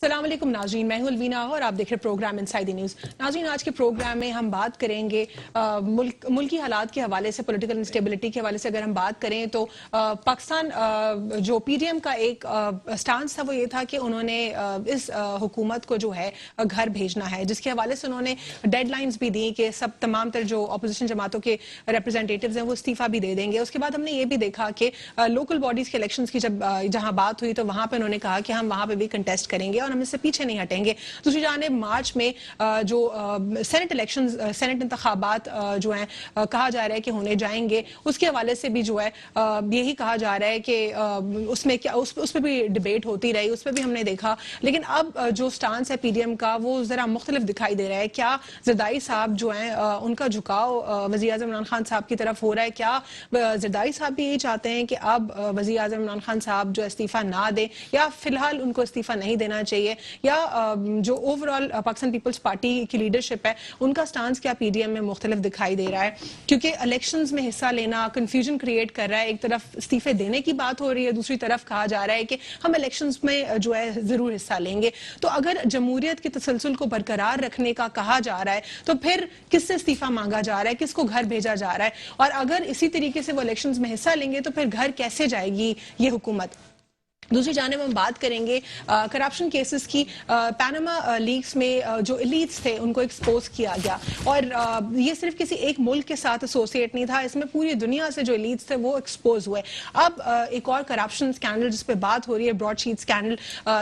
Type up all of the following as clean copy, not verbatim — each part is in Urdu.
السلام علیکم ناظرین، میں ہوں الوینا اور آپ دیکھ رہے پروگرام انسائیڈ دی نیوز۔ ناظرین، آج کے پروگرام میں ہم بات کریں گے ملکی حالات کے حوالے سے، پولیٹیکل انسٹیبلٹی کے حوالے سے اگر ہم بات کریں تو پاکستان جو پی ڈی ایم کا ایک سٹانس تھا وہ یہ تھا کہ انہوں نے اس حکومت کو جو ہے گھر بھیجنا ہے، جس کے حوالے سے انہوں نے ڈیڈ لائنز بھی دی کہ سب تمام تر جو اپوزیشن جماعتوں کے ریپرزینٹیٹیوز ہیں وہ استعفیٰ بھی دے دیں گے۔ اس کے بعد ہم نے یہ بھی دیکھا کہ لوکل باڈیز کے الیکشنز کی جہاں بات ہوئی تو وہاں پہ انہوں نے کہا کہ ہم وہاں پہ بھی کنٹیسٹ کریں گے اور ہم اس سے پیچھے نہیں ہٹیں گے۔ دوسری جانب مارچ میں جو سینٹ الیکشنز، سینٹ انتخابات جو ہیں کہا جا رہا ہے کہ ہونے جائیں گے، اس کے حوالے سے بھی جو ہے یہی کہا جا رہا ہے کہ اس میں کیا اس پہ بھی ڈیبیٹ ہوتی رہی، اس پہ بھی ہم نے دیکھا، لیکن اب جو سٹانس ہے پی ڈی ایم کا وہ ذرا مختلف دکھائی دے رہا ہے۔ کیا زرداری صاحب جو ہیں ان کا جھکاؤ وزیر اعظم عمران خان صاحب کی طرف ہو رہا ہے؟ کیا زرداری صاحب بھی یہی چاہتے ہیں کہ اب وزیر اعظم عمران خان صاحب جو استعفیٰ نہ دیں، یا فی الحال ان کو استعفیٰ نہیں دینا چاہیے، یا جو overall Pakistan Peoples Party کی لیڈرشپ ہے ان کا سٹانس کیا پی ڈی ایم میں مختلف دکھائی دے رہا ہے؟ کیونکہ الیکشنز میں حصہ لینا کنفیوژن کریٹ کر رہا ہے، ایک طرف استعفے دینے کی بات ہو رہی ہے، دوسری طرف کہا جا رہا ہے کہ ہم الیکشنز میں جو ہے ضرور حصہ لیں گے۔ تو اگر جمہوریت کے تسلسل کو برقرار رکھنے کا کہا جا رہا ہے تو پھر کس سے استعفیٰ مانگا جا رہا ہے، کس کو گھر بھیجا جا رہا ہے؟ اور اگر اسی طریقے سے وہ الیکشنز میں حصہ لیں گے تو پھر گھر کیسے جائے گی یہ حکومت؟ دوسری جانب ہم بات کریں گے کرپشن کیسز کی۔ پیناما لیکس میں جو ایلیٹس تھے ان کو ایکسپوز کیا گیا، اور یہ صرف کسی ایک ملک کے ساتھ ایسوسیٹ نہیں تھا، اس میں پوری دنیا سے جو ایلیٹس تھے وہ ایکسپوز ہوئے۔ اب ایک اور کرپشن اسکینڈل جس پہ بات ہو رہی ہے، براڈ شیٹ اسکینڈل،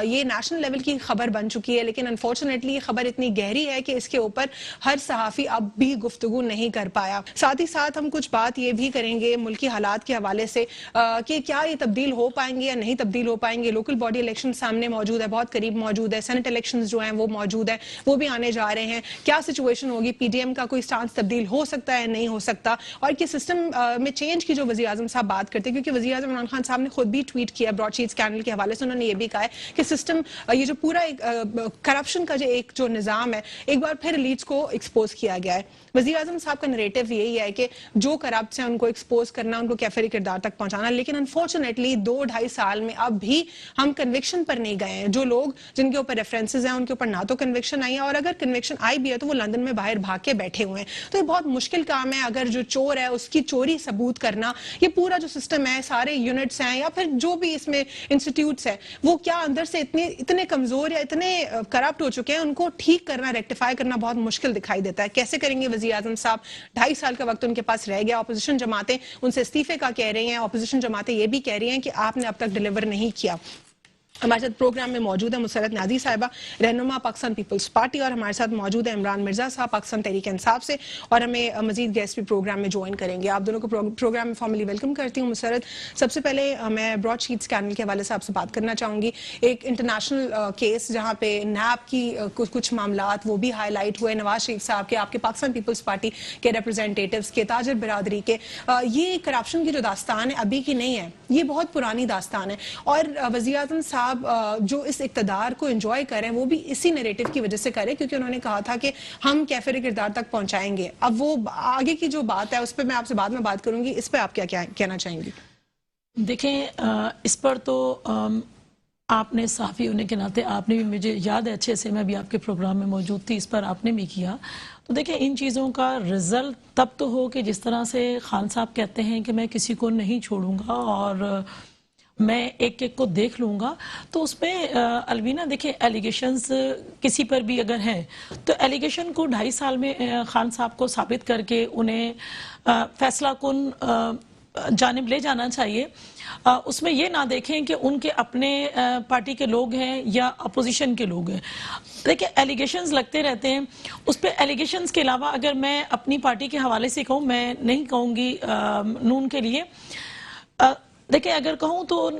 یہ نیشنل لیول کی خبر بن چکی ہے، لیکن انفارچونیٹلی یہ خبر اتنی گہری ہے کہ اس کے اوپر ہر صحافی اب بھی گفتگو نہیں کر پایا۔ ساتھ ہی ساتھ ہم کچھ بات یہ بھی کریں گے ملکی حالات کے حوالے سے کہ کیا یہ تبدیل ہو پائیں گے یا نہیں تبدیل ہو پائیں گے۔ لوکل باڈی الیکشن سامنے موجود ہے، بہت قریب موجود ہے، سینٹ الیکشنز جو ہیں وہ موجود ہیں، وہ بھی آنے جا رہے ہیں۔ کیا سچویشن ہوگی؟ پی ڈی ایم کا کوئی سٹانس تبدیل ہو سکتا ہے، نہیں ہو سکتا؟ اور کہ سسٹم میں چینج کی جو وزیر اعظم صاحب بات کرتے ہیں، کیونکہ وزیر اعظم عمران خان صاحب نے خود بھی ٹویٹ کیا براڈ شیٹ اسکینڈل کے حوالے سے، انہوں نے یہ بھی کہا ہے کہ سسٹم، یہ جو پورا کرپشن کا جو نظام ہے ایک بار پھر لیڈس کو ایکسپوز کیا گیا ہے۔ وزیر اعظم صاحب کا نریٹو یہی ہے کہ جو کرپٹس ہیں ان کو ایکسپوز کرنا، ان کو کیفر کردار تک پہنچانا، لیکن انفارچونیٹلی 2-2.5 سال میں اب بھی ہم کنوکشن پر نہیں گئے ہیں۔ جو لوگ جن کے اوپر ریفرنسز ہیں ان کے اوپر نہ تو کنوکشن آئی ہے، اور اگر کنوکشن آئی بھی ہے تو وہ لندن میں باہر بھاگ کے بیٹھے ہوئے ہیں۔ تو یہ بہت مشکل کام ہے، اگر جو چور ہے اس کی چوری ثبوت کرنا۔ یہ پورا جو سسٹم ہے، سارے یونٹس ہیں یا پھر جو بھی اس میں انسٹیٹیوٹس ہیں، وہ کیا اندر سے اتنے کمزور یا اتنے کرپٹ ہو چکے ہیں، ان کو ٹھیک کرنا، ریکٹیفائی کرنا بہت مشکل دکھائی دیتا ہے۔ کیسے کریں گے وزیر اعظم صاحب؟ 2.5 سال کا وقت ان کے پاس رہ گیا۔ اپوزیشن جماعتیں ان سے استعفے کا کہہ رہی ہیں، اپوزیشن جماعتیں یہ بھی کہہ رہی ہیں کہ آپ نے اب تک ڈیلیور نہیں کیا۔ ہمارے ساتھ پروگرام میں موجود ہے مسرت نیازی صاحبہ، رہنما پاکستان پیپلز پارٹی، اور ہمارے ساتھ موجود ہے عمران مرزا صاحب پاکستان تحریک انصاف سے، اور ہمیں مزید گیسٹ بھی پروگرام میں جوائن کریں گے۔ آپ دونوں کو پروگرام میں فارملی ویلکم کرتی ہوں۔ مسرت، سب سے پہلے میں براڈ شیٹ اسکینڈل کے حوالے سے آپ سے بات کرنا چاہوں گی۔ ایک انٹرنیشنل کیس جہاں پہ نیب کی کچھ معاملات وہ بھی ہائی لائٹ ہوئے، نواز شریف صاحب کے، آپ کے پاکستان پیپلز پارٹی کے ریپرزینٹیٹیوز کے، تاجر برادری کے۔ یہ کرپشن کی جو داستان ہے ابھی کی نہیں ہے، یہ بہت پرانی داستان ہے، اور وزیر اعظم صاحب جو اس اقتدار کو انجوائے کریں وہ بھی اسی نیریٹو کی وجہ سے کریں، کیونکہ انہوں نے کہا تھا کہ ہم کیفر کردار تک پہنچائیں گے۔ اب وہ آگے کی جو بات ہے اس پہ میں آپ سے بعد میں بات کروں گی، اس پہ آپ کیا کہنا چاہیں گی؟ دیکھیں، اس پر تو آپ نے صحافی ہونے کے ناطے، آپ نے بھی، مجھے یاد ہے اچھے سے، میں بھی آپ کے پروگرام میں موجود تھی، اس پر آپ نے بھی کیا۔ تو دیکھیں، ان چیزوں کا رزلٹ تب تو ہو کہ جس طرح سے خان صاحب کہتے ہیں کہ میں کسی کو نہیں چھوڑوں گا اور میں ایک ایک کو دیکھ لوں گا، تو اس میں الوینا دیکھیں، ایلیگیشنز کسی پر بھی اگر ہیں تو ایلیگیشن کو 2.5 سال میں خان صاحب کو ثابت کر کے انہیں فیصلہ کن جانب لے جانا چاہیے۔ اس میں یہ نہ دیکھیں کہ ان کے اپنے پارٹی کے لوگ ہیں یا اپوزیشن کے لوگ ہیں۔ دیکھیں، ایلیگیشنز لگتے رہتے ہیں، اس پہ ایلیگیشنز کے علاوہ اگر میں اپنی پارٹی کے حوالے سے کہوں، میں نہیں کہوں گی نون کے لیے، دیکھیں اگر کہوں تو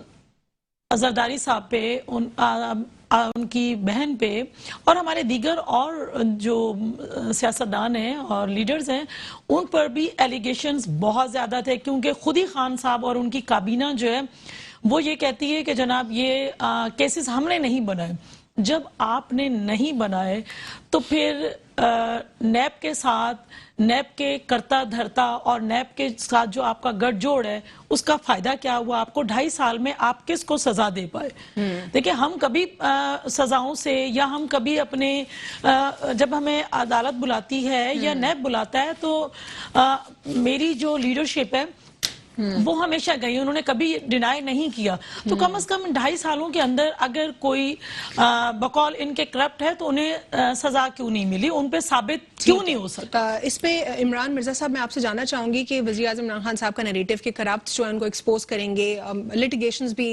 زرداری صاحب پہ، ان کی بہن پہ، اور ہمارے دیگر اور جو سیاستدان ہیں اور لیڈرز ہیں ان پر بھی ایلیگیشنز بہت زیادہ تھے، کیونکہ خود ہی خان صاحب اور ان کی کابینہ جو ہے وہ یہ کہتی ہے کہ جناب یہ کیسز ہم نے نہیں بنائے، جب آپ نے نہیں بنائے تو پھر نیب کے ساتھ، نیب کے کرتا دھرتا اور نیب کے ساتھ جو آپ کا گٹھ جوڑ ہے اس کا فائدہ کیا ہوا؟ آپ کو 2.5 سال میں آپ کس کو سزا دے پائے؟ دیکھیں ہم کبھی سزاؤں سے یا ہم کبھی اپنے جب ہمیں عدالت بلاتی ہے یا نیب بلاتا ہے تو میری جو لیڈرشپ ہے وہ ہمیشہ گئی، انہوں نے کبھی ڈینائی نہیں کیا. تو کم از کم 2.5 سالوں کے اندر اگر کوئی بقول ان کے کرپٹ ہے تو انہیں سزا کیوں نہیں ملی، ان پہ ثابت کیوں نہیں ہو سکتا؟ اس پہ عمران مرزا صاحب میں آپ سے جاننا چاہوں گی کہ وزیر اعظم عمران خان صاحب کا نیریٹو کہ کرپٹ جو ہے ان کو ایکسپوز کریں گے، لٹیگیشنز بھی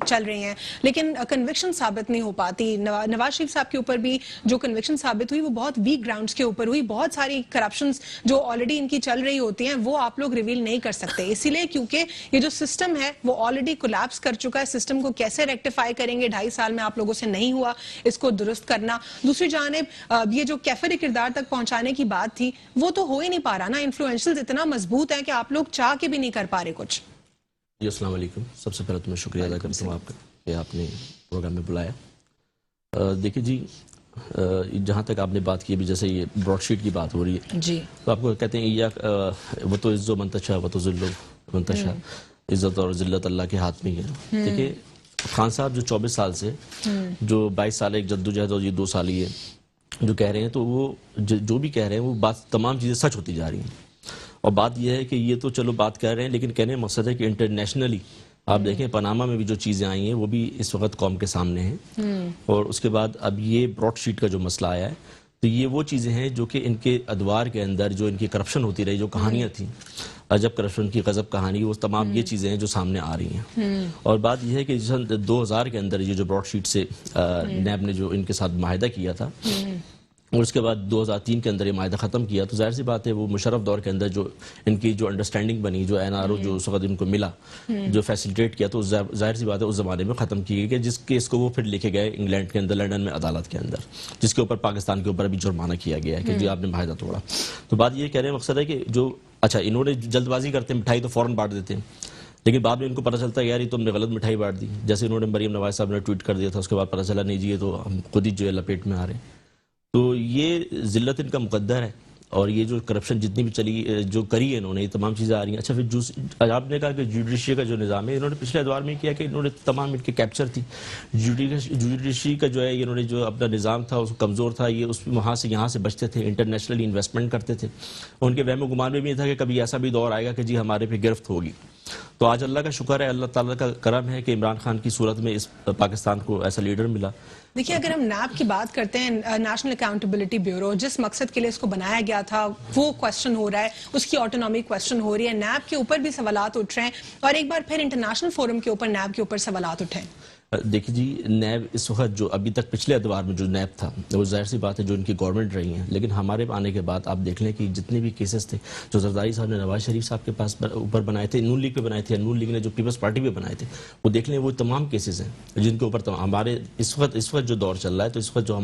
چل رہی ہیں لیکن کنوکشن ثابت نہیں ہو پاتی. نواز شریف صاحب کے اوپر بھی جو کنوکشن ثابت ہوئی وہ بہت ویک گراؤنڈز کے اوپر ہوئی. بہت ساری کرپشنز جو آلریڈی ان کی چل رہی ہوتی ہیں وہ آپ لوگ ریویل نہیں کر سکتے اسی لیے کیونکہ یہ جو سسٹم ہے وہ آلریڈی کولیپس کر چکا ہے. سسٹم کو کیسے ریکٹیفائی کریں گے؟ 2.5 سال میں آپ لوگوں سے نہیں ہوا اس کو درست کرنا. دوسری جانب یہ جو کیفر کردار تک پہنچانے کی بات تھی وہ تو ہو ہی نہیں پا رہا نا. انفلوئنشل اتنا مضبوط ہے کہ آپ لوگ چاہ کے بھی نہیں کر پا رہے کچھ. جی السلام علیکم. سب سے پہلے تو میں شکریہ ادا کرتا ہوں آپ کا کہ آپ نے پروگرام میں بلایا. دیکھیے جی جہاں تک آپ نے بات کی ابھی جیسے یہ براڈ شیٹ کی بات ہو رہی ہے جی تو آپ کو کہتے ہیں یا وہ تو عزت و منتشا وہ تو ذل و منتشا، عزت اور ذلت اللہ کے ہاتھ میں ہی ہے. دیکھیے خان صاحب جو 24 سال سے جو 22 سال ایک جدوجہد اور یہ 2 سال ہی ہے جو کہہ رہے ہیں تو وہ جو بھی کہہ رہے ہیں وہ بات تمام چیزیں سچ ہوتی جا رہی ہیں. اور بات یہ ہے کہ یہ تو چلو بات کہہ رہے ہیں لیکن کہنے کا مقصد ہے کہ انٹرنیشنلی آپ دیکھیں پاناما میں بھی جو چیزیں آئی ہیں وہ بھی اس وقت قوم کے سامنے ہیں. اور اس کے بعد اب یہ براڈ شیٹ کا جو مسئلہ آیا ہے تو یہ وہ چیزیں ہیں جو کہ ان کے ادوار کے اندر جو ان کی کرپشن ہوتی رہی، جو کہانیاں تھیں عجب کرپشن کی غضب کہانی، وہ تمام یہ چیزیں ہیں جو سامنے آ رہی ہیں. اور بات یہ ہے کہ 2000 کے اندر یہ جو براڈ شیٹ سے نیب نے جو ان کے ساتھ معاہدہ کیا تھا اور اس کے بعد 2003 کے اندر یہ معاہدہ ختم کیا تو ظاہر سی بات ہے وہ مشرف دور کے اندر جو ان کی جو انڈرسٹینڈنگ بنی، جو NRO جو اس وقت ان کو ملا، جو فیسیلیٹیٹ کیا تو ظاہر سی بات ہے اس زمانے میں ختم کی گئی کہ جس کیس کو وہ پھر لے کے گئے انگلینڈ کے اندر، لنڈن میں عدالت کے اندر، جس کے اوپر پاکستان کے اوپر بھی جرمانہ کیا گیا ہے کہ جی آپ نے معاہدہ توڑا. تو بات یہ کہنے کا مقصد ہے کہ جو اچھا انہوں نے جلد بازی کرتے ہیں، مٹھائی تو فوراً بانٹ دیتے ہیں لیکن بعد میں ان کو پتہ چلتا ہے یار یہ تم نے غلط مٹھائی بانٹ دی. جیسے انہوں نے مریم نواز صاحب نے ٹویٹ کر دیا تھا، اس کے بعد پتہ چلا نہیں جی یہ تو ہم خود ہی جو ہے لپیٹ میں آ رہے ہیں. تو یہ ذلت ان کا مقدر ہے اور یہ جو کرپشن جتنی بھی چلی جو کری ہے انہوں نے یہ تمام چیزیں آ رہی ہیں. اچھا پھر آپ نے کہا کہ جوڈیشری کا جو نظام ہے انہوں نے پچھلے ادوار میں کیا کہ انہوں نے تمام ان کے کیپچر تھی. جوڈیشری کا جو ہے انہوں نے جو اپنا نظام تھا اس کمزور تھا، یہ اس وہاں سے یہاں سے بچتے تھے، انٹرنیشنلی انویسٹمنٹ کرتے تھے. ان کے وہم و گمان میں بھی یہ تھا کہ کبھی ایسا بھی دور آئے گا کہ جی ہمارے پہ گرفت ہوگی. تو آج اللہ کا شکر ہے، اللہ تعالیٰ کا کرم ہے کہ عمران خان کی صورت میں اس پاکستان کو ایسا لیڈر ملا. دیکھیے اگر ہم نیب کی بات کرتے ہیں، نیشنل اکاؤنٹیبلٹی بیورو، جس مقصد کے لیے اس کو بنایا گیا تھا وہ کوسچن ہو رہا ہے، اس کی آٹونومی کوسچن ہو رہی ہے، نیب کے اوپر بھی سوالات اٹھ رہے ہیں اور ایک بار پھر انٹرنیشنل فورم کے اوپر نیب کے اوپر سوالات اٹھے. دیکھیے جی نیب اس وقت جو ابھی تک پچھلے ادوار میں جو نیب تھا وہ ظاہر سی بات ہے جو ان کی گورنمنٹ رہی ہیں، لیکن ہمارے آنے کے بعد آپ دیکھ لیں کہ جتنے بھی کیسز تھے جو زرداری صاحب نے نواز شریف صاحب کے پاس اوپر بنائے تھے، نون لیگ پہ بنائے تھے، نون لیگ نے جو پیپلز پارٹی پہ بنائے تھے، وہ دیکھ لیں وہ تمام کیسز ہیں جن کے اوپر ہمارے اس وقت جو دور چل رہا ہے تو اس وقت جو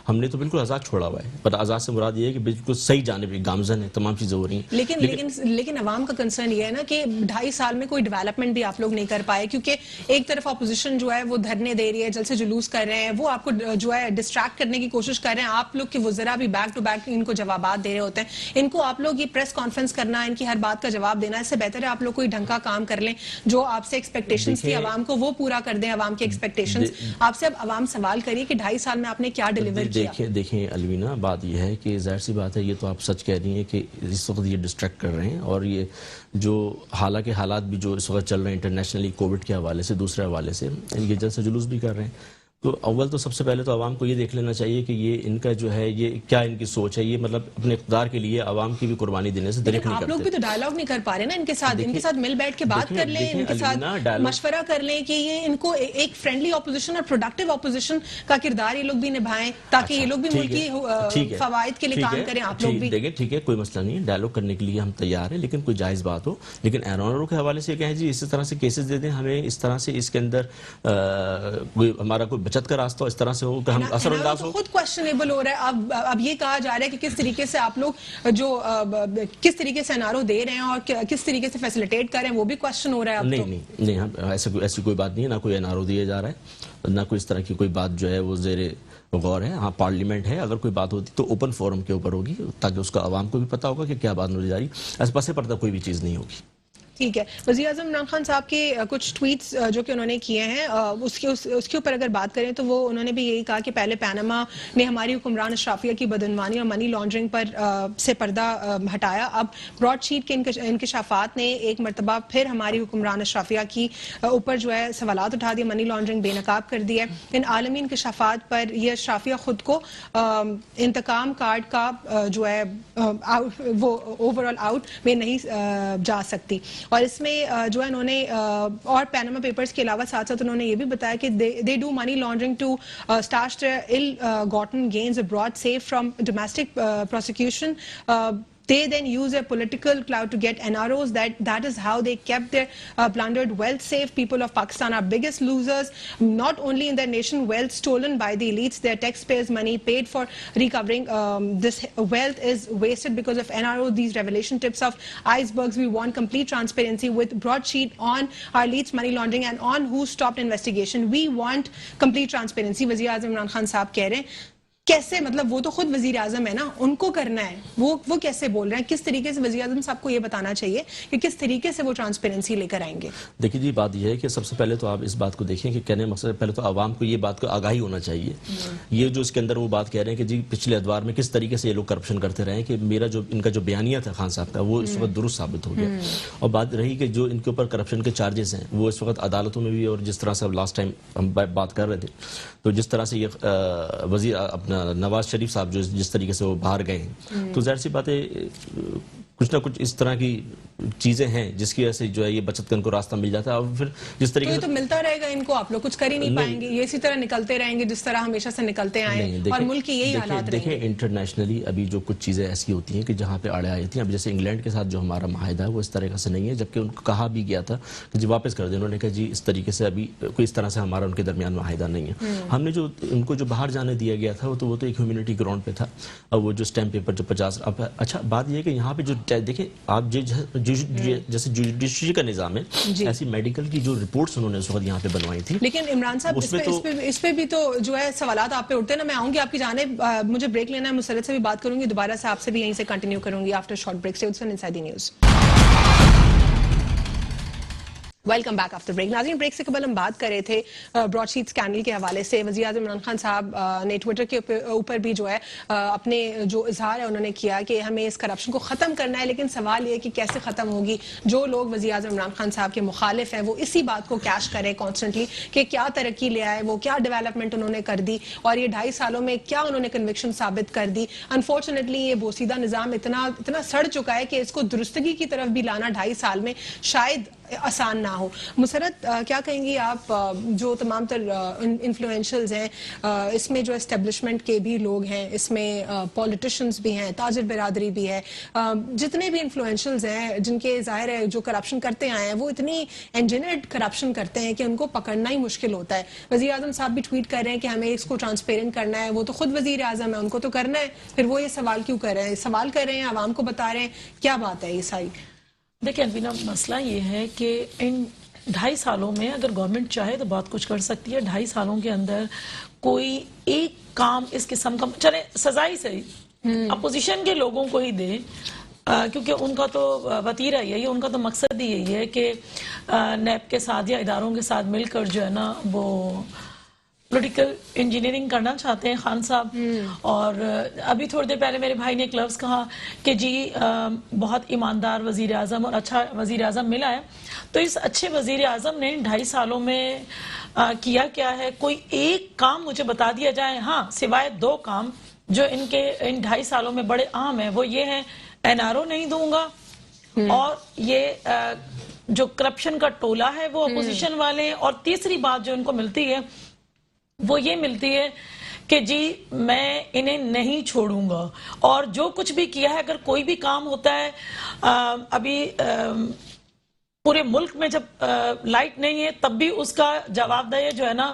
ہم نے تو بالکل آزاد چھوڑا ہوا ہے. پر آزاد سے مراد یہ ہے کہ بالکل صحیح جانب گامزن ہے، تمام چیزیں ہو رہی ہیں. لیکن عوام کا کنسرن یہ ہے نا کہ 2.5 سال میں کوئی ڈیولپمنٹ بھی آپ لوگ نہیں کر پائے کیونکہ ایک طرف اپوزیشن جو ہے وہ دھرنے دے رہی ہے، جلسے جلوس کر رہے ہیں، وہ آپ کو جو ہے ڈسٹریکٹ کرنے کی کوشش کر رہے ہیں. آپ لوگ کے وزراء بھی بیک ٹو بیک ان کو جوابات دے رہے ہوتے ہیں. ان کو آپ لوگ یہ پریس کانفرنس کرنا، ان کی ہر بات کا جواب دینا، اس سے بہتر ہے آپ لوگ کوئی ڈھنگ کا کام کر لیں. جو آپ سے ایکسپیکٹیشنز تھی عوام کو وہ پورا کر دیں، عوام کی ایکسپیکٹیشنز. آپ سے اب عوام سوال کریے کہ 2.5 سال میں آپ نے کیا ڈیلیور کیا. دیکھیں الوینا بات یہ ہے کہ ظاہر سی بات ہے یہ تو آپ سچ کہہ رہی ہیں کہ اس وقت یہ ڈسٹریکٹ کر رہے ہیں اور یہ جو حالانکہ حالات بھی جو اس وقت چل رہے ہیں انٹرنیشنلی کووڈ کے حوالے سے، دوسرے حوالے سے یہ جلسہ جلوس بھی کر رہے ہیں. تو اول تو سب سے پہلے تو عوام کو یہ دیکھ لینا چاہیے کہ یہ ان کا جو ہے یہ کیا ان کی سوچ ہے. یہ مطلب اپنے اقتدار کے لیے عوام کی بھی قربانی دینے سے درک نہیں کرتے. آپ لوگ بھی تو ڈائیلاگ نہیں کر پا رہے نا ان کے ساتھ مل بیٹھ کے بات کر لیں، ان کے ساتھ مشورہ کر لیں کہ یہ ان کو ایک فرینڈلی اپوزیشن اور پروڈکٹیو اپوزیشن کا کردار یہ لوگ بھی نبھائیں تاکہ یہ لوگ بھی ملکی فوائد کے لیے کام کریں. آپ لوگ بھی دیکھیں ٹھیک ہے، کوئی مسئلہ نہیں ہے، ڈائیلاگ کرنے کے لیے ہم تیار ہیں لیکن کوئی جائز بات ہو. لیکن NRO کے حوالے سے کہیں جی اس طرح سے کیسز دے دیں ہمیں، اس طرح سے اس کے اندر ہمارا کوئی بچت کا راستہ اس طرح سے ہو کہ ہم اثر انداز ہو. خود کوشچنیبل ہو رہا ہے. اب یہ کہا جا رہا ہے کہ کس طریقے سے آپ لوگ جو کس طریقے سے NRO دے رہے ہیں اور کس طریقے سے فیسیلیٹیٹ کر رہے ہیں وہ بھی کوشچن ہو رہا ہے اب تو. نہیں ایسی کوئی بات نہیں ہے, نہ کوئی NRO دیا جا رہا ہے, نہ کوئی اس طرح کی کوئی بات جو ہے وہ زیر غور ہے. ہاں پارلیمنٹ ہے, اگر کوئی بات ہوتی تو اوپن فورم کے اوپر ہوگی تاکہ اس کا عوام کو بھی پتہ ہوگا کہ کیا بات ہونے جا رہی. ایسے پسے پردہ کوئی بھی چیز نہیں ہوگی. ٹھیک ہے. وزیر اعظم عمران خان صاحب کے کچھ ٹویٹس جو کہ انہوں نے کیے ہیں اس کے اوپر اگر بات کریں تو وہ انہوں نے بھی یہی کہا کہ پہلے پیناما نے ہماری حکمران اشرافیہ کی بدعنوانی اور منی لانڈرنگ پر سے پردہ ہٹایا. اب براڈ شیٹ کے انکشافات نے ایک مرتبہ پھر ہماری حکمران اشرافیہ کی اوپر جو ہے سوالات اٹھا دیے, منی لانڈرنگ بے نقاب کر دی ہے. ان عالمی انکشافات پر یہ اشرافیہ خود کو انتقام کارڈ کا جو ہے وہ اوور آل آؤٹ میں نہیں جا سکتی. اور اس میں جو ہے انہوں نے اور پیناما پیپرز کے علاوہ ساتھ ساتھ انہوں نے یہ بھی بتایا کہ they do money laundering to stash their ill-gotten gains abroad safe from domestic prosecution. They then use their political clout to get NROs. That is how they kept their plundered wealth safe. People of Pakistan are biggest losers, not only in their nation wealth stolen by the elites, their taxpayers' money paid for recovering this wealth is wasted because of NRO. These revelation tips of icebergs. We want complete transparency with broadsheet on our elites' money laundering and on who stopped investigation. We want complete transparency. وزیر اعظم عمران خان صاحب کہہ رہے ہیں کیسے, مطلب وہ تو خود وزیر اعظم ہے نا, ان کو کرنا ہے, وہ کیسے بول رہے ہیں, کس طریقے سے وزیر اعظم صاحب کو یہ بتانا چاہیے کہ کس طریقے سے وہ ٹرانسپیرنسی لے کر آئیں گے. دیکھیے جی بات یہ ہے کہ سب سے پہلے تو آپ اس بات کو دیکھیں کہ کہنے مقصد پہلے تو عوام کو یہ بات کو آگاہی ہونا چاہیے. یہ جو اس کے اندر وہ بات کہہ رہے ہیں کہ جی پچھلے ادوار میں کس طریقے سے یہ لوگ کرپشن کرتے رہے ہیں کہ میرا جو ان کا جو بیانیہ تھا خان صاحب کا وہ اس وقت درست ثابت ہو گیا. اور بات رہی کہ جو ان کے اوپر کرپشن کے چارجز ہیں وہ اس وقت عدالتوں میں بھی, اور جس طرح سے اب لاسٹ ٹائم ہم بات کر رہے تھے تو جس طرح سے یہ وزیر اپنا نواز شریف صاحب جو جس طریقے سے وہ باہر گئے ہیں تو ظاہر سی بات ہے کچھ نہ کچھ اس طرح کی چیزیں ہیں جس کی وجہ سے جو ہے یہ بچت کا ان کو راستہ مل جاتا ہے. اور پھر جس طریقے سے تو ملتا رہے گا ان کو, آپ لوگ کچھ کر ہی نہیں پائیں گے, یہ اسی طرح نکلتے رہیں گے جس طرح ہمیشہ سے نکلتے آئے ہیں اور ملک کی یہی حالات رہیں گے. دیکھیں انٹرنیشنلی ابھی جو کچھ چیزیں ایسی ہوتی ہیں کہ جہاں پہ اڑے آئی تھیں, اب جیسے انگلینڈ کے ساتھ جو ہمارا معاہدہ ہے وہ اس طریقے سے نہیں ہے, جبکہ ان کو کہا بھی گیا تھا کہ جی واپس کر دیں. انہوں نے کہا جی اس طریقے سے ابھی کوئی اس طرح سے ہمارا ان کے درمیان معاہدہ نہیں ہے. ہم نے جو ان کو جو باہر جانے دیا گیا تھا وہ تو ایک ہیومینٹی گراؤنڈ پہ تھا, اور وہ جو اسٹیمپ پیپر جو 50. اب اچھا بات یہ ہے کہ یہاں پہ جو دیکھیں آپ جیسے جوڈیشری کا نظام ہے ایسی میڈیکل کی جو رپورٹس انہوں نے اس وقت یہاں پہ بنوائی تھی. لیکن عمران صاحب اس پہ بھی تو جو ہے سوالات آپ پہ اٹھتے ہیں نا. میں آؤں گی آپ کی جانب, مجھے بریک لینا ہے, مسرت سے بھی بات کروں گی, دوبارہ سے آپ سے بھی یہیں سے کنٹینیو کروں گی after short break. Stay tune inside the news. Welcome back after break. ناظرین بریک سے قبل ہم بات کر رہے تھے براڈ شیٹ اسکینڈل کے حوالے سے. وزیر اعظم عمران خان صاحب نے ٹویٹر کے اوپر بھی جو ہے اپنے جو اظہار ہے انہوں نے کیا کہ ہمیں اس کرپشن کو ختم کرنا ہے, لیکن سوال یہ ہے کہ کیسے ختم ہوگی. جو لوگ وزیر اعظم عمران خان صاحب کے مخالف ہیں وہ اسی بات کو کیش کریں کانسٹنٹلی کہ کیا ترقی لے آئے, وہ کیا ڈیولپمنٹ انہوں نے کر دی, اور یہ 2.5 سالوں میں کیا انہوں نے کنوکشن ثابت کر دی. انفارچونیٹلی یہ بوسیدہ نظام اتنا سڑ چکا ہے کہ اس کو درستگی کی طرف بھی لانا 2.5 سال میں شاید آسان نہ ہو. مسرت کیا کہیں گی آپ, جو تمام تر انفلوئنشلز ہیں اس میں جو اسٹیبلشمنٹ کے بھی لوگ ہیں, اس میں پولیٹیشنز بھی ہیں, تاجر برادری بھی ہے, جتنے بھی انفلوئنشلز ہیں جن کے ظاہر ہے جو کرپشن کرتے آئے ہیں وہ اتنی انجینئرڈ کرپشن کرتے ہیں کہ ان کو پکڑنا ہی مشکل ہوتا ہے. وزیر اعظم صاحب بھی ٹویٹ کر رہے ہیں کہ ہمیں اس کو ٹرانسپیرنٹ کرنا ہے. وہ تو خود وزیر اعظم ہے, ان کو تو کرنا ہے, پھر وہ یہ سوال کیوں کر رہے ہیں, سوال کر رہے ہیں عوام کو بتا رہے ہیں, کیا بات ہے یہ ساری. دیکھیں الوینا مسئلہ یہ ہے کہ ان 2.5 سالوں میں اگر گورنمنٹ چاہے تو بہت کچھ کر سکتی ہے. 2.5 سالوں کے اندر کوئی ایک کام اس قسم کا چلے سزائی سے اپوزیشن کے لوگوں کو ہی دے, کیونکہ ان کا تو وتیرہ یہی ہے, ان کا تو مقصد ہی یہی ہے کہ نیب کے ساتھ یا اداروں کے ساتھ مل کر جو ہے نا وہ پولیٹیکل انجینئرنگ کرنا چاہتے ہیں خان صاحب. اور ابھی تھوڑی دیر پہلے میرے بھائی نے ایک لفظ کہا کہ جی بہت ایماندار وزیر اعظم اور اچھا وزیر اعظم ملا ہے. تو اس اچھے وزیر اعظم نے 2.5 سالوں میں کیا کیا ہے, کوئی ایک کام مجھے بتا دیا جائے. ہاں سوائے 2 کام جو ان 2.5 سالوں میں بڑے اہم ہیں, وہ یہ ہیں NRO نہیں دوں گا, اور یہ جو کرپشن کا ٹولہ ہے وہ اپوزیشن والے ہیں, اور تیسری بات جو ان کو ملتی ہے وہ یہ ملتی ہے کہ جی میں انہیں نہیں چھوڑوں گا. اور جو کچھ بھی کیا ہے, اگر کوئی بھی کام ہوتا ہے, ابھی پورے ملک میں جب لائٹ نہیں ہے تب بھی اس کا جواب دہ جو ہے نا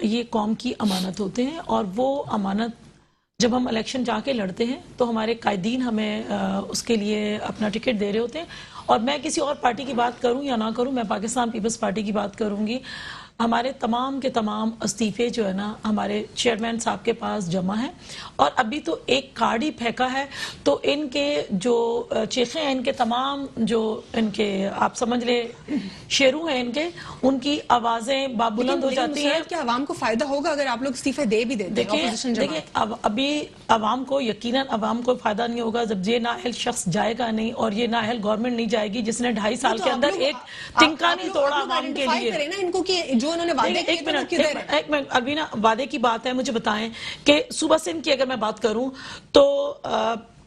یہ قوم کی امانت ہوتے ہیں، اور وہ امانت جب ہم الیکشن جا کے لڑتے ہیں تو ہمارے قائدین ہمیں اس کے لیے اپنا ٹکٹ دے رہے ہوتے ہیں. اور میں کسی اور پارٹی کی بات کروں یا نہ کروں، میں پاکستان پیپلز پارٹی کی بات کروں گی. ہمارے تمام کے تمام استعفے جو ہے نا ہمارے چیئرمین صاحب کے پاس جمع ہیں، اور ابھی تو ایک کارڈ ہی پھینکا ہے تو ان کے جو چیخیں ہیں، ان کے تمام جو ان کے آپ سمجھ لیں شیرو ہیں ان کی آوازیں بابلند ہو جاتی ہیں. کہ عوام کو فائدہ ہوگا اگر آپ لوگ استعفے دے بھی دیتے ہیں اپوزیشن جماعت؟ دیکھیں ابھی عوام کو یقیناً عوام کو فائدہ نہیں ہوگا جب یہ نااہل شخص جائے گا نہیں، اور یہ نااہل گورنمنٹ نہیں جائے گی جس نے 2.5 سال کے اندر ایک تنکا نہیں توڑا عوام کے لیے. کریں نا ان کو کہ جو انہوں نے وعدے کیے تھے وہ کدھر ہیں؟ ایک منٹ الوینا، وعدے کی بات ہے، مجھے بتائیں کہ صوبہ سندھ کی اگر میں بات کروں تو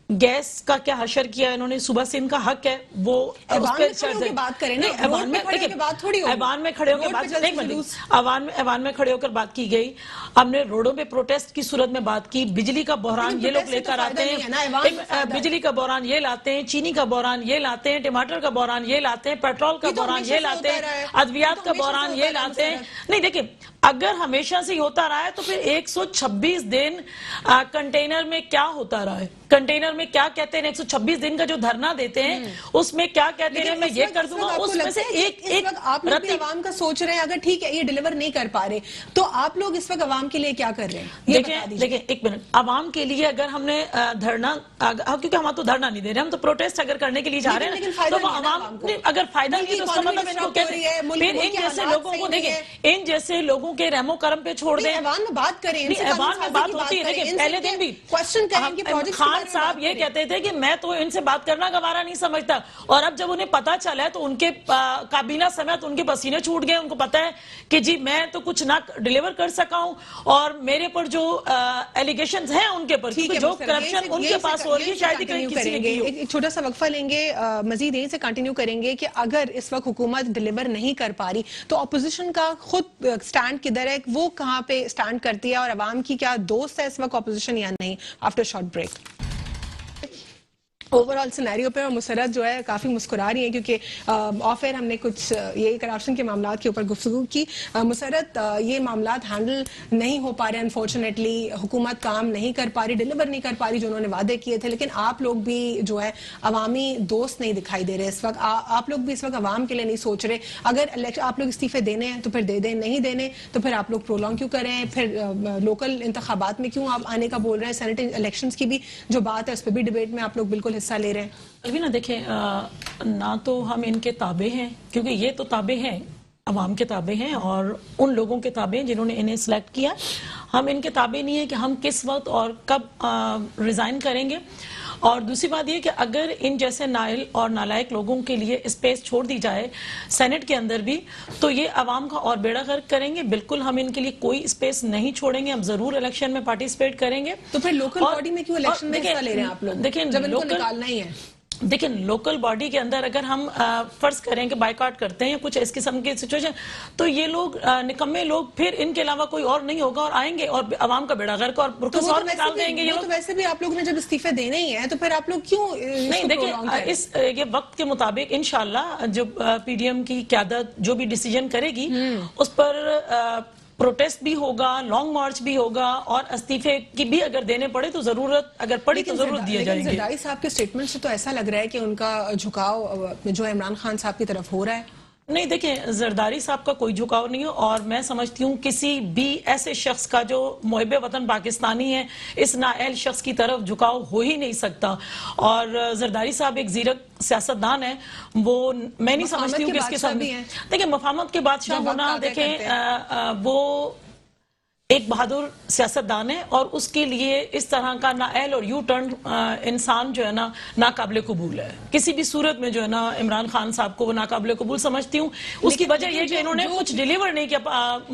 گیس کا کیا حشر کیا انہوں نے؟ صوبہ سندھ کا حق ہے وہ ایوان میں کھڑے ہو کے بات کریں نا، روڈ پہ کھڑے ہو کے بات تھوڑی ہوگی. ایوان میں کھڑے ہو کے بات ایوان میں کھڑے ہو کر بات کی گئی. ہم نے روڈوں پہ پروٹیسٹ کی صورت میں بات کی. بجلی کا بحران یہ لوگ لے کر آتے ہیں، بجلی کا بحران یہ لاتے ہیں، چینی کا بحران یہ لاتے ہیں، ٹماٹر کا بحران یہ لاتے ہیں، پیٹرول کا بحران یہ لاتے ہیں، ادویات کا بحران یہ لاتے ہیں. نہیں دیکھیں، اگر ہمیشہ سے ہوتا رہا ہے تو پھر 126 دن کنٹینر میں کیا ہوتا رہا ہے؟ کنٹینر میں کیا کہتے ہیں؟ 126 دن کا جو دھرنا دیتے ہیں اس میں کیا کہتے ہیں؟ میں یہ کر دوں گا. اس میں سے ایک آپ لوگ بھی عوام کا سوچ رہے ہیں، اگر ٹھیک ہے یہ ڈیلیور نہیں کر پا رہے تو آپ لوگ اس وقت عوام کے لیے کیا کر رہے ہیں؟ دیکھیں ایک منٹ، عوام کے لیے اگر ہم نے دھرنا، کیونکہ ہم تو دھرنا نہیں دے رہے، ہم تو پروٹیسٹ اگر کرنے کے لیے جا رہے ہیں تو وہ عوام اگر فائدہ نہیں تو اس کا مطلب ان کو کہتے ہیں پھر ان جیسے لوگوں کو، دیکھیں ان جیسے لوگوں کے رحم و کرم پہ چھوڑ دیں. ایوان میں بات کریں، ایوان میں بات ہوتی ہے. دیکھیں پہلے دن بھی خان صاحب یہ کہتے تھے کہ میں تو ان سے بات کرنا گوارا نہیں سمجھتا، اور اب جب انہیں پتا چلا ہے تو ان کے کابینہ سمیت ان کے پسینے چھوٹ گئے. ان کو پتا ہے کہ جی میں تو کچھ نہ ڈیلیور کر سکا ہوں، اور میرے پر جو ایلیگیشنز ہیں ان کے پر جو کرپشن ان کے پاس ہو رہی ہے شاید کسی نے کی ہو. ایک چھوٹا سا وقفہ لیں گے، مزید یہیں سے کنٹینیو کریں گے کہ اگر اس وقت حکومت ڈیلیور نہیں کر پا رہی تو اپوزیشن کا خود سٹینڈ کدھر ہے، وہ کہاں پہ سٹینڈ کرتی ہے، اور عوام کی کیا دوست ہے اس وقت اپوزیشن یا نہیں؟ After short break. Over all scenario پہ اور مسرت جو ہے کافی مسکرا رہی ہیں کیونکہ آف ایئر ہم نے کچھ یہ کرپشن کے معاملات کے اوپر گفتگو کی. مسرت، یہ معاملات ہینڈل نہیں ہو پا رہے انفارچونیٹلی، حکومت کام نہیں کر پا رہی، ڈیلیور نہیں کر پا رہی جو انہوں نے وعدے کیے تھے، لیکن آپ لوگ بھی جو ہے عوامی دوست نہیں دکھائی دے رہے اس وقت. آپ لوگ بھی اس وقت عوام کے لیے نہیں سوچ رہے. اگر آپ لوگ استعفے دینے ہیں تو پھر دے دیں، نہیں دینے تو پھر آپ لوگ پرولونگ کیوں کر رہے ہیں؟ پھر لوکل انتخابات میں کیوں آپ آنے کا بول رہے ہیں؟ سینٹ الیکشنز کی بھی جو بات ہے اس پہ بھی ڈیبیٹ میں آپ لوگ بالکل حصہ لے رہے ہیں. الوینا دیکھیں، نہ تو ہم ان کے تابع ہیں، کیونکہ یہ تو تابع ہیں، عوام کے تابع ہیں اور ان لوگوں کے تابع ہیں جنہوں نے انہیں سلیکٹ کیا. ہم ان کے تابع نہیں ہیں کہ ہم کس وقت اور کب ریزائن کریں گے. اور دوسری بات یہ کہ اگر ان جیسے نااہل اور نالائق لوگوں کے لیے اسپیس چھوڑ دی جائے سینٹ کے اندر بھی تو یہ عوام کا اور بیڑا غرق کریں گے. بالکل ہم ان کے لیے کوئی اسپیس نہیں چھوڑیں گے، ہم ضرور الیکشن میں پارٹیسپیٹ کریں گے. تو پھر لوکل باڈی میں کیوں الیکشن میں حصہ لے رہے ہیں آپ لوگ دیکھیں جب ان کو نکالنا ہی ہے؟ دیکھیں لوکل باڈی کے اندر اگر ہم فرض کریں کہ بائیکاٹ کرتے ہیں یا کچھ اس قسم کی سچویشن تو یہ لوگ نکمے لوگ پھر ان کے علاوہ کوئی اور نہیں ہوگا اور آئیں گے اور عوام کا بیڑا غرق اور برکس اور نکال دیں گے. یہ لوگ ویسے بھی آپ لوگوں نے جب استعفے دینے ہی ہیں تو پھر آپ لوگ کیوں نہیں؟ دیکھیں یہ وقت کے مطابق انشاءاللہ جو پی ڈی ایم کی قیادت جو بھی ڈیسیجن کرے گی اس پر پروٹیسٹ بھی ہوگا، لانگ مارچ بھی ہوگا، اور استعفے کی بھی اگر دینے پڑے تو ضرورت اگر پڑی تو ضرورت دیا جائے گی. زرداری صاحب کے سٹیٹمنٹ سے تو ایسا لگ رہا ہے کہ ان کا جھکاؤ جو عمران خان صاحب کی طرف ہو رہا ہے. نہیں دیکھیں زرداری صاحب کا کوئی جھکاؤ نہیں ہے، اور میں سمجھتی ہوں کسی بھی ایسے شخص کا جو محب وطن پاکستانی ہے اس نااہل شخص کی طرف جھکاؤ ہو ہی نہیں سکتا. اور زرداری صاحب ایک زیرک سیاستدان ہے، وہ میں نہیں سمجھتی ہوں کہ اس کے ساتھ دیکھیں مفاہمت کے بادشاہ ہونا، دیکھیں وہ ایک بہادر سیاستدان ہے اور اس کے لیے اس طرح کا نااہل اور یو ٹرن انسان جو ہے نا ناقابل قبول ہے. کسی بھی صورت میں جو ہے نا عمران خان صاحب کو وہ ناقابل قبول سمجھتی ہوں. اس کی وجہ یہ کہ انہوں نے کچھ ڈیلیور نہیں کیا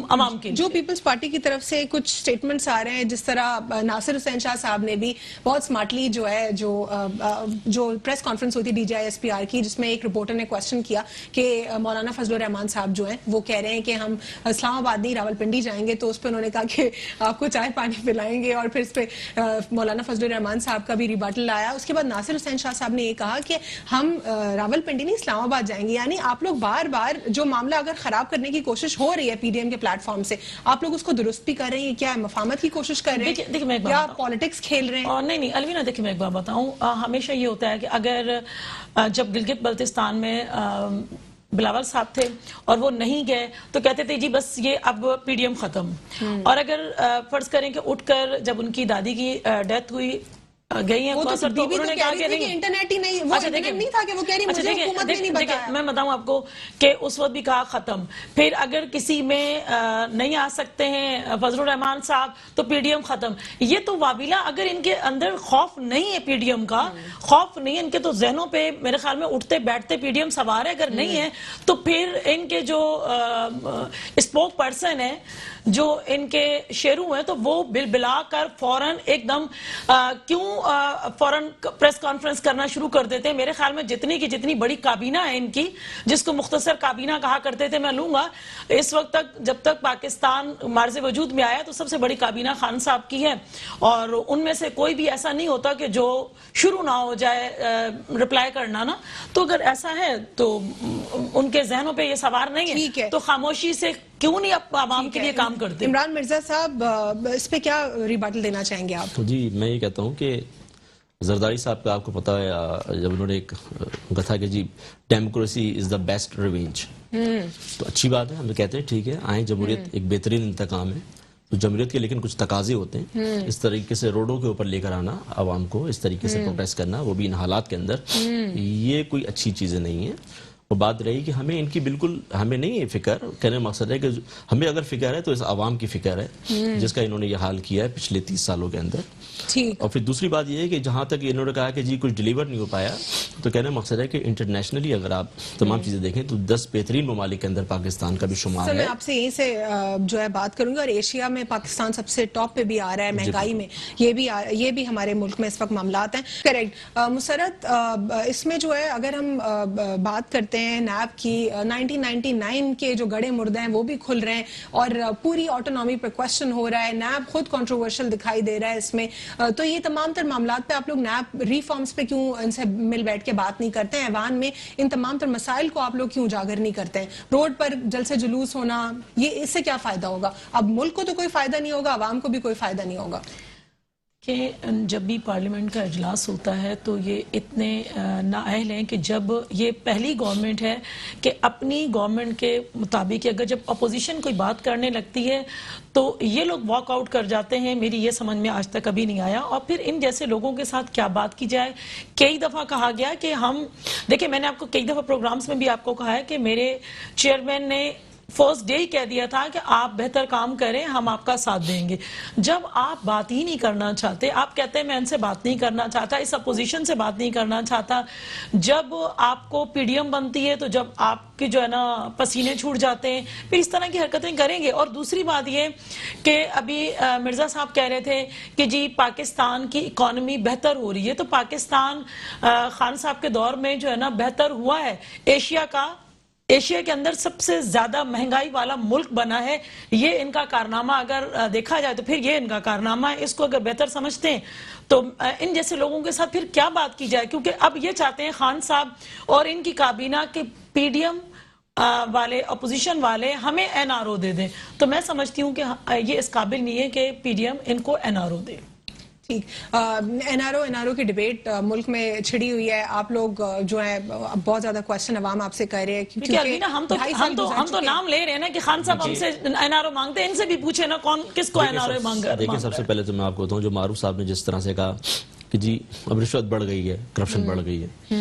عوام کے. جو پیپلز پارٹی کی طرف سے کچھ سٹیٹمنٹس آ رہے ہیں، جس طرح ناصر حسین شاہ صاحب نے بھی بہت سمارٹلی جو ہے جو پریس کانفرنس ہوئی تھی DGI-SPR کی، جس میں ایک رپورٹر نے کوشچن کیا کہ مولانا فضل الرحمان صاحب جو ہیں وہ کہہ رہے ہیں کہ ہم اسلام آباد نہیں راولپنڈی جائیں گے، تو اس پہ انہوں نے کہا کہ آپ کو چائے پانی پلائیں گے, اور پھر اس پہ مولانا فضل الرحمان صاحب کا بھی ریباٹل آیا. اس کے بعد ناصر حسین شاہ صاحب نے یہ کہا کہ ہم راول پنڈی نہیں اسلام آباد جائیں گے. یعنی آپ لوگ بار بار جو معاملہ اگر خراب کرنے کی کوشش ہو رہی ہے پی ڈی ایم کے پلیٹ فارم سے, آپ لوگ اس کو درست بھی کر رہے ہیں, کیا مفاہمت کی کوشش کر رہے ہیں یا پالیٹکس کھیل رہے ہیں؟ نہیں الوینا, دیکھیں میں ایک بات بتاؤں, ہمیشہ یہ ہوتا ہے کہ اگر جب گلگت بلتستان میں بلاول صاحب تھے اور وہ نہیں گئے تو کہتے تھے جی بس یہ اب پی ڈی ایم ختم. اور اگر فرض کریں کہ اٹھ کر جب ان کی دادی کی ڈیتھ ہوئی گئی ہیں کوثر, تو انہوں نے کہا کہ نہیں انٹرنیٹ ہی نہیں, وہ انٹرنیٹ نہیں تھا کہ وہ کہہ رہی مجھے حکومت نے نہیں بتایا. میں بتاؤں آپ کو کہ اس وقت بھی کہا ختم. پھر اگر کسی میں نہیں آ سکتے ہیں فضل الرحمان صاحب تو پی ڈی ایم ختم. یہ تو وابلہ, اگر ان کے اندر خوف نہیں ہے پی ڈی ایم کا, خوف نہیں ہے ان کے تو ذہنوں پہ میرے خیال میں اٹھتے بیٹھتے پی ڈی ایم سوار ہے. اگر نہیں ہے تو پھر ان کے جو اسپوک پرسن ہے, جو ان کے شیرو ہیں, تو وہ بل بلا کر فوراً ایک دم کیوں فوراً پریس کانفرنس کرنا شروع کر دیتے ہیں. میرے خیال میں جتنی کی جتنی بڑی کابینہ ہے ان کی, جس کو مختصر کابینہ کہا کرتے تھے, میں لوں گا اس وقت تک جب تک پاکستان مارز وجود میں آیا تو سب سے بڑی کابینہ خان صاحب کی ہے. اور ان میں سے کوئی بھی ایسا نہیں ہوتا کہ جو شروع نہ ہو جائے رپلائی کرنا نا. تو اگر ایسا ہے تو ان کے ذہنوں پہ یہ سوار نہیں ہے تو خاموشی سے کیوں نہیں اب عوام کے لیے کام کرتے؟ عمران مرزا صاحب اس پہ کیا ریباٹل دینا چاہیں گے آپ؟ جی میں یہ کہتا ہوں کہ زرداری صاحب کا آپ کو پتا ہے جب انہوں نے ایک کہا کہ جی democracy is the best revenge, تو اچھی بات ہے, ہم کہتے ہیں ٹھیک ہے آئیں, جمہوریت ایک بہترین انتقام ہے. تو جمہوریت کے لیکن کچھ تقاضے ہوتے ہیں, اس طریقے سے روڈوں کے اوپر لے کر آنا عوام کو, اس طریقے سے پروٹیسٹ کرنا, وہ بھی ان حالات کے اندر, یہ کوئی اچھی چیزیں نہیں ہیں. وہ بات رہی کہ ہمیں ان کی بالکل ہمیں نہیں ہے فکر, کہنے مقصد ہے کہ ہمیں اگر فکر ہے تو اس عوام کی فکر ہے جس کا انہوں نے یہ حال کیا ہے پچھلے 30 سالوں کے اندر. اور پھر دوسری بات یہ ہے کہ جہاں تک انہوں نے کہا کہ جی کچھ ڈیلیور نہیں ہو پایا, تو کہنے مقصد ہے کہ انٹرنیشنلی اگر آپ تمام چیزیں دیکھیں تو 10 بہترین ممالک کے اندر پاکستان کا بھی شمار ہے. میں آپ سے یہیں سے جو ہے بات کروں گی, اور ایشیا میں پاکستان سب سے ٹاپ پہ بھی آ رہا ہے مہنگائی میں, یہ بھی ہمارے ملک میں اس وقت معاملات ہیں. کریکٹ مسرت, اس میں جو ہے اگر ہم بات کرتے ہیں نیب کی, 1999 کے جو گڑے مردے ہیں وہ بھی کھل رہے ہیں, اور پوری آٹونومی پہ کوشچن ہو رہا ہے. نیب خود کنٹروورشل دکھائی دے رہا ہے اس میں. تو یہ تمام تر معاملات پہ آپ لوگ نیب ریفارمز پہ کیوں ان سے مل بیٹھ کے بات نہیں کرتے ہیں؟ ایوان میں ان تمام تر مسائل کو آپ لوگ کیوں اجاگر نہیں کرتے ہیں؟ روڈ پر جلسے جلوس ہونا, یہ اس سے کیا فائدہ ہوگا؟ اب ملک کو تو کوئی فائدہ نہیں ہوگا, عوام کو بھی کوئی فائدہ نہیں ہوگا. کہ جب بھی پارلیمنٹ کا اجلاس ہوتا ہے تو یہ اتنے نااہل ہیں کہ جب یہ پہلی گورنمنٹ ہے کہ اپنی گورنمنٹ کے مطابق اگر جب اپوزیشن کوئی بات کرنے لگتی ہے تو یہ لوگ واک آؤٹ کر جاتے ہیں. میری یہ سمجھ میں آج تک کبھی نہیں آیا. اور پھر ان جیسے لوگوں کے ساتھ کیا بات کی جائے؟ کئی دفعہ کہا گیا کہ ہم دیکھیں, میں نے آپ کو کئی دفعہ پروگرامز میں بھی آپ کو کہا ہے کہ میرے چیئرمین نے فرسٹ ڈے ہی کہہ دیا تھا کہ آپ بہتر کام کریں, ہم آپ کا ساتھ دیں گے. جب آپ بات ہی نہیں کرنا چاہتے, آپ کہتے ہیں میں ان سے بات نہیں کرنا چاہتا, اس اپوزیشن سے بات نہیں کرنا چاہتا, جب آپ کو پی ڈی ایم بنتی ہے تو جب آپ کے جو ہے نا پسینے چھوٹ جاتے ہیں, پھر اس طرح کی حرکتیں کریں گے. اور دوسری بات یہ کہ ابھی مرزا صاحب کہہ رہے تھے کہ جی پاکستان کی اکانومی بہتر ہو رہی ہے, تو پاکستان خان صاحب کے دور میں جو ہے نا بہتر ہوا ہے. ایشیا کے اندر سب سے زیادہ مہنگائی والا ملک بنا ہے. یہ ان کا کارنامہ اگر دیکھا جائے تو پھر یہ ان کا کارنامہ ہے. اس کو اگر بہتر سمجھتے ہیں تو ان جیسے لوگوں کے ساتھ پھر کیا بات کی جائے؟ کیونکہ اب یہ چاہتے ہیں خان صاحب اور ان کی کابینہ کے پی ڈی ایم والے, اپوزیشن والے ہمیں این آر او دے دیں. تو میں سمجھتی ہوں کہ یہ اس قابل نہیں ہے کہ پی ڈی ایم ان کو این آر او دے. ٹھیک, این آر او کی ڈیبیٹ ملک میں چھڑی ہوئی ہے. آپ لوگ جو ہے بہت زیادہ کوشچن عوام آپ سے کر رہے ہیں, کیونکہ ہم تو نام لے رہے ہیں نا کہ خان صاحب ہم سے این آر او مانگتے ہیں, ان سے بھی پوچھے نا کون کس کو این آر او مانگ رہا ہے. دیکھیں سب سے پہلے تو میں آپ کو بتاؤں, جو معروف صاحب نے جس طرح سے کہا کہ جی اب رشوت بڑھ گئی ہے, کرپشن بڑھ گئی ہے,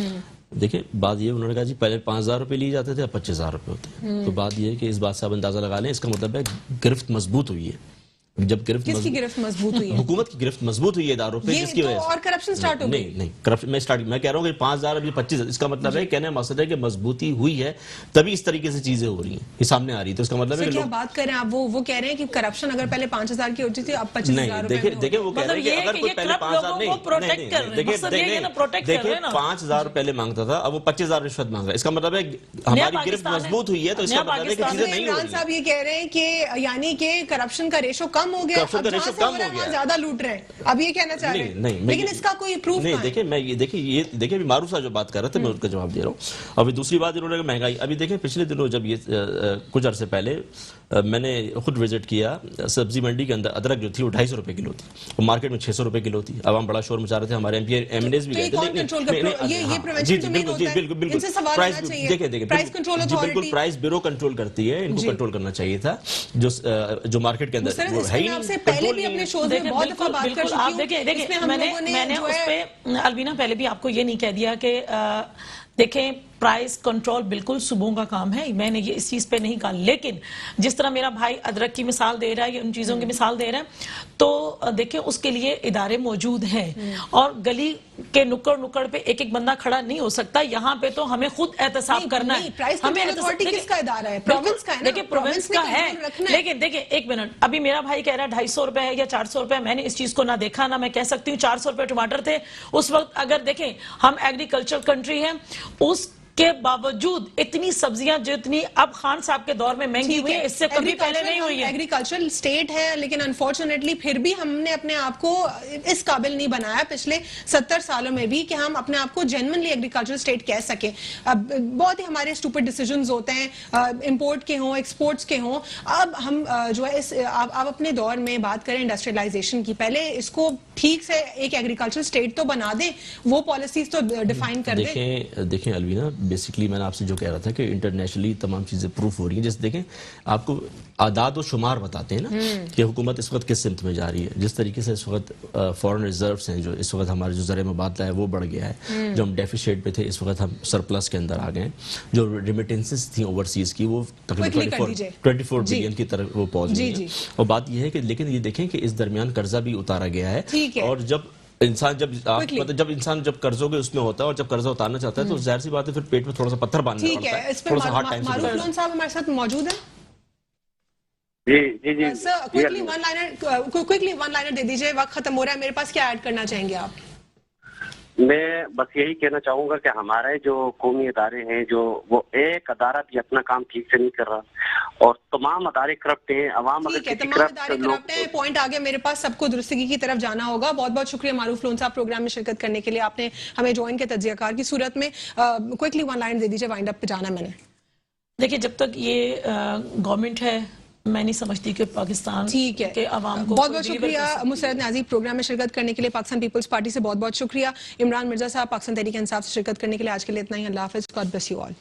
دیکھیں بات یہ انہوں نے کہا جی پہلے 5,000 روپے لیے جاتے تھے, اب 25,000 روپے ہوتے ہیں. تو بات یہ ہے کہ اس بات سے آپ اندازہ لگا لیں, اس کا مطلب ہے گرفت مضبوط ہوئی ہے. جب گرفت مضبوط ہوئی ہے, حکومت کی گرفت مضبوط ہوئی ہے اداروں پہ, جس کی وجہ سے اور کرپشن سٹارٹ ہو گئی. نہیں کرپشن میں کہہ رہا ہوں کہ 5,000 ابھی 25,000, اس کا مطلب ہے کہنے مقصد ہے کہ مضبوطی ہوئی ہے, تبھی اس طریقے سے چیزیں ہو رہی ہیں, یہ سامنے آ رہی. تو اس کا مطلب ہے کیا بات کریں آپ, وہ کہہ رہے ہیں کہ کرپشن اگر پہلے 5,000 کی ہوتی تھی اب 25,000 روپے. دیکھیں وہ کہہ رہے ہیں کہ اگر کوئی پہلے 5,000 نہیں, دیکھیں 5,000 پہلے مانگتا تھا, اب وہ 25,000 رشوت مانگ رہا ہے. اس کا مطلب ہے ہماری گرفت مضبوط ہوئی ہے, تو اس کا مطلب ہے کہ چیزیں نہیں ہو رہی. عمران صاحب یہ کہہ رہے ہیں کہ یعنی کہ کرپشن کا ریشو کم کم ہو گیا, کرپشن کا ریشو کم ہو گیا, زیادہ لوٹ رہے ہیں, اب یہ کہنا چاہ رہے ہیں. نہیں, لیکن اس کا کوئی پروف نہیں. دیکھیں میں یہ دیکھیں معروف صاحب جو بات کر رہے تھے میں ان کا جواب دے رہا ہوں. ابھی دوسری بات انہوں نے مہنگائی, ابھی دیکھیں پچھلے دنوں جب یہ کچھ عرصے پہلے میں نے خود وزٹ کیا, سبزی منڈی کے اندر ادرک جو تھی وہ 250 روپے کلو تھی, اور مارکیٹ میں 600 روپے کلو تھی. عوام بڑا شور مچا رہے تھے, ہمارے ایم این ایز بھی گئے تھے. بالکل پرائز بیورو کنٹرول کرتی ہے, ان کو کنٹرول کرنا چاہیے تھا جو مارکیٹ کے اندر وہ ہے ہی نہیں. میں نے اس پہ البینہ پہلے بھی آپ کو یہ نہیں کہہ دیا کہ دیکھیں پرائز کنٹرول بالکل صبح کا کام ہے, میں نے یہ اس چیز پہ نہیں کہا, لیکن جس طرح میرا بھائی ادرک کی مثال دے رہا ہے یا ان چیزوں کی مثال دے رہا ہے, تو دیکھیں اس کے لیے ادارے موجود ہیں, اور گلی کے نکڑ پہ ایک بندہ کھڑا نہیں ہو سکتا. یہاں پہ تو ہمیں خود احتساب کرنا ہے. ہمیں کس کا ادارہ ہے؟ پروونس کا ہے نا, دیکھیں پروونس کا ہے, لیکن دیکھیں ایک منٹ, ابھی میرا بھائی کہہ رہا ہے 250 روپے ہے یا 400 روپے, میں نے اس چیز کو نہ دیکھا نہ میں کہہ سکتی ہوں. 400 روپے ٹماٹر تھے اس وقت. اگر دیکھیں ہم ایگریکلچر کنٹری ہیں, اس کے باوجود اتنی سبزیاں جتنی اب خان صاحب کے دور میں مہنگی ہوئی ہے, اس سے کبھی پہلے نہیں ہوئی ہے. ایگریکلچرل سٹیٹ ہے, لیکن انفارچونیٹلی پھر بھی ہم نے اپنے آپ کو اس قابل نہیں بنایا پچھلے 70 سالوں میں بھی کہ ہم اپنے آپ کو جینوئنلی ایگریکلچرل سٹیٹ کہہ سکیں. بہت ہی ہمارے اسٹوپڈ ڈیسیجنز ہوتے ہیں, امپورٹ کے ہوں, ایکسپورٹس کے ہوں. اب ہم جو ہے آپ اپنے دور میں بات کریں انڈسٹریلائزیشن کی, پہلے اس کو ٹھیک سے ایک ایگریکلچرل سٹیٹ تو بنا دیں, وہ پالیسیز تو ڈیفائن کر دیں. دیکھیں الوینا, بیسیکلی میں نے آپ سے جو کہہ رہا تھا کہ انٹرنیشنلی تمام چیزیں پروف ہو رہی ہیں. جیسے دیکھیں آپ کو اعداد و شمار بتاتے ہیں نا کہ حکومت اس وقت کس سمت میں جا رہی ہے. جس طریقے سے اس وقت فورن ریزروز ہیں, جو اس وقت ہمارے جو زر مبادلہ ہے وہ بڑھ گیا ہے, جو ہم ڈیفیسٹ پہ تھے اس وقت ہم سرپلس کے اندر آ گئے ہیں. جو ریمیٹنسز تھیں اوورسیز کی وہ تقریباً 24 بلین کی طرف وہ پہنچ گئی ہیں. اور بات یہ ہے کہ لیکن یہ دیکھیں کہ اس درمیان قرضہ بھی اتارا گیا ہے, اور جب انسان جب قرضوں کے اس میں ہوتا ہے اور جب قرضہ اتارنا چاہتا ہے تو ظاہر سی بات ہے پھر پیٹ میں تھوڑا سا پتھر باندھنا پڑتا ہے. تھوڑا سا ہارڈ ٹائم سے معروف لون صاحب ہمارے ساتھ موجود ہیں. جی کوئکلی ون لائنر دے دیجئے, وقت ختم ہو رہا ہے میرے پاس. کیا ایڈ کرنا چاہیں گے آپ؟ میں بس یہی کہنا چاہوں گا کہ ہمارے جو قومی ادارے ہیں, جو وہ ایک ادارہ بھی اپنا کام ٹھیک سے نہیں کر رہا, اور تمام ادارے کرپٹ ہیں. عوام اگر تمام ادارے کرپٹ ہیں, پوائنٹ آگے میرے پاس, سب کو درستگی کی طرف جانا ہوگا. بہت بہت شکریہ معروف لون صاحب پروگرام میں شرکت کرنے کے لیے. آپ نے ہمیں جوائن کیا تجزیہ کار کی صورت میں. کوئکلی ون لائن دے دیجیے, وائنڈ اپ پہ جانا میں نے. دیکھیں جب تک یہ گورنمنٹ ہے میں نہیں سمجھتی کہ پاکستان کے عوام کو. بہت بہت شکریہ مسرت نیازی پروگرام میں شرکت کرنے کے لیے. پاکستان پیپلز پارٹی سے بہت بہت شکریہ. عمران مرزا صاحب پاکستان تحریک انصاف سے شرکت کرنے کے لیے. آج کے لیے اتنا ہی. اللہ حافظ. God bless you all.